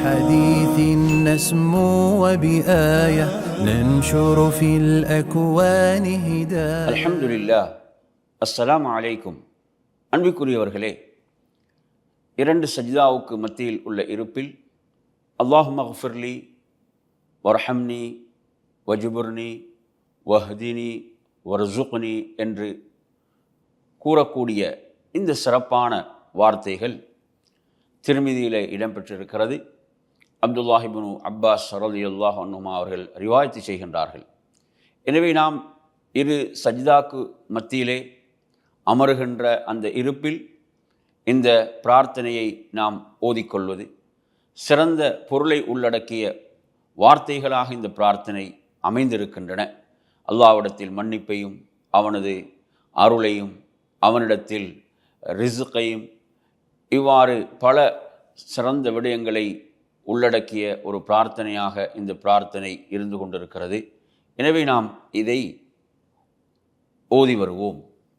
بحديث نسمو وبآية ننشر في الأكوان هداية. الحمد لله. السلام عليكم. அன்பிற்குரியவர்களே, 2 சஜ்தாவுக்கு மத்தியில் உள்ள இருப்பில் அல்லாஹும்ம ஃபிர்லி வர்ஹம்னி வஜ்புர்னி வஹ்தினி வர்சுக்னி என்று கூறக்கூடிய இந்த சிறப்பான வார்த்தைகள் திர்மிதியிலே இடம்பெற்றிருக்கிறது. அப்துல்லாஹ் இப்னு அப்பாஸ் ரலியல்லாஹு அன்ஹுமா அவர்கள் ரிவாயத்து செய்கின்றார்கள். எனவே நாம் 2 சஜ்தாக்கு மத்தியிலே அமருகின்ற அந்த இருப்பில் இந்த பிரார்த்தனையை நாம் ஓதிக்கொள்வது, சிறந்த பொருளை உள்ளடக்கிய வார்த்தைகளாக இந்த பிரார்த்தனை அமைந்திருக்கின்றன. அல்லாஹ்விடத்தில் மன்னிப்பையும் அவனது அருளையும் அவனிடத்தில் ரிஸ்கையும் இவ்வாறு பல சிறந்த விடயங்களை உள்ளடக்கிய ஒரு பிரார்த்தனையாக இந்த பிரார்த்தனை இருந்து கொண்டிருக்கிறது. எனவே நாம் இதை ஓதி வருவோம்.